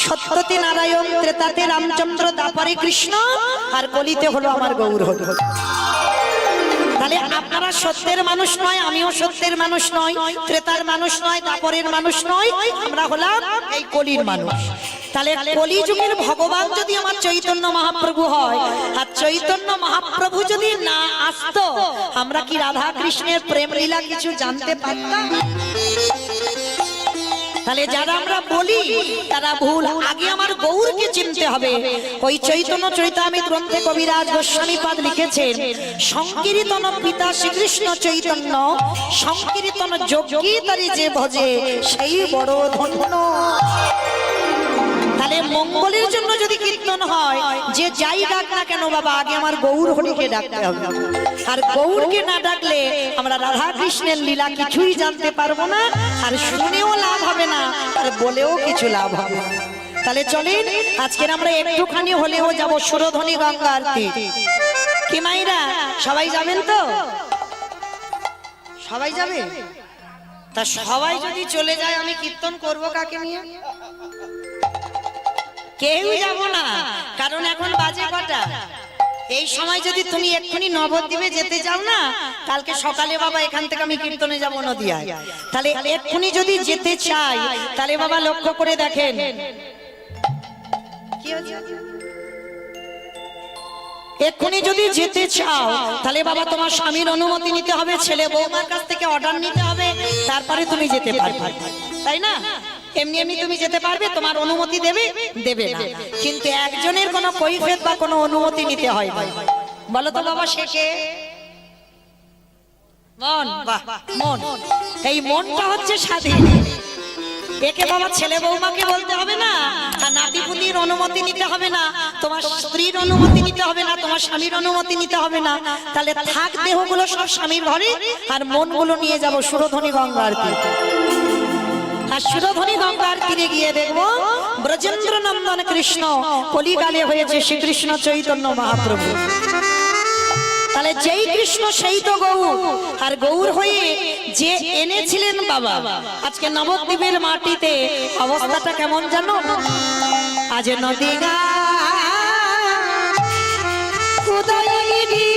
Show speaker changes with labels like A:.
A: সত্যতে নারায়ণ, ত্রেতাতে রামচন্দ্র, দাপরে কৃষ্ণ, আর কলিতে হলো আমার গৌর হরি। তাহলে আপনারা সত্যের মানুষ নয়, আমিও সত্যের মানুষ নয়, ত্রেতার মানুষ নয়, দাপরের মানুষ নয়, আমরা হলাম এই কলির মানুষ। তাহলে কলিযুগের ভগবান যদি আমার চৈতন্য মহাপ্রভু হয়, আর চৈতন্য মহাপ্রভু যদি না আসতো, আমরা কি রাধা কৃষ্ণের প্রেম লীলা কিছু জানতে পারতাম? তাহলে যারা আমরা বলি তারা ভুল। আগে আমার গৌরকে চিনতে হবে। ওই চৈতন্য চরিতামৃত গ্রন্থে কবিরাজ গোস্বামী পাদ লিখেছেন, সংকীর্তন পিতা শ্রীকৃষ্ণ চৈতন্য, সংকীর্তন যোগী তারি যে ভজে সেই বড় ধন্য। তাহলে মঙ্গলের জন্য যদি কীর্তন হয়, যে যাই ডাক না কেন বাবা, আগে আমার গৌর হরিকে ডাকতে হবে। আর গৌরকে না ডাকলে আমরা রাধা কৃষ্ণের লীলা কিছুই জানতে পারবো না, আর শুনেও লাভ হবে না, আর বলেও কিছু লাভ হবে না। তাহলে চলেন আজকের আমরা একটুখানি হলেও যাব সুরধ্বনি গঙ্গা আরতি। কি মাইরা সবাই যাবেন তো? সবাই যাবে? তা সবাই যদি চলে যায় আমি কীর্তন করব কাকে নিয়ে? কেউ যাব না, কারণ এখন বাজে কটা? এই সময় যদি তুমি এক্ষুনি নবদ্বীপে যেতে চাও না, কালকে সকালে বাবা এখান থেকে আমি কীর্তনে যাব নদিয়ায়, তাহলে এক্ষুনি যদি যেতে চাই, তাহলে বাবা লক্ষ্য করে দেখেন কি হচ্ছে। এক্ষুনি যদি যেতে চাও, তাহলে বাবা তোমার স্বামীর অনুমতি নিতে হবে, ছেলে বৌমার কাছ থেকে অর্ডার নিতে হবে, তারপরে তুমি যেতে পারবে, তাই না? এমনি এমনি তুমি যেতে পারবে, তোমার অনুমতি দেবে দেবে না, কিন্তু একজনের কোনো কৈফিয়ত বা কোনো অনুমতি নিতে হয়। বলো তো বাবা, সে কে? মন। বাহ, মন। এই মনটা হচ্ছে স্বাধীন। একে বাবা ছেলে বৌমাকে বলতে হবে না, আর নাতিপুতির অনুমতি নিতে হবে না, তোমার স্ত্রীর অনুমতি নিতে হবে না, তোমার স্বামীর অনুমতি নিতে হবে না। তাহলে থাক দেহগুলো সব স্বামীর ঘরে, আর মনগুলো নিয়ে যাব সুরধ্বনি গঙ্গার তীরে। আর সুরধ্বনি গঙ্গার তীরে গিয়ে দেখবো ব্রজেন্দ্র নন্দন কৃষ্ণ কলিকালে হয়েছে শ্রীকৃষ্ণ চৈতন্য মহাপ্রভু। তাহলে যেই কৃষ্ণ সেই তো গৌর, আর গৌর হয়ে যে এনেছিলেন বাবা আজকে নবদ্বীপের মাটিতে, অবস্থাটা কেমন জানো? আজ নদী গা উদয়গিরি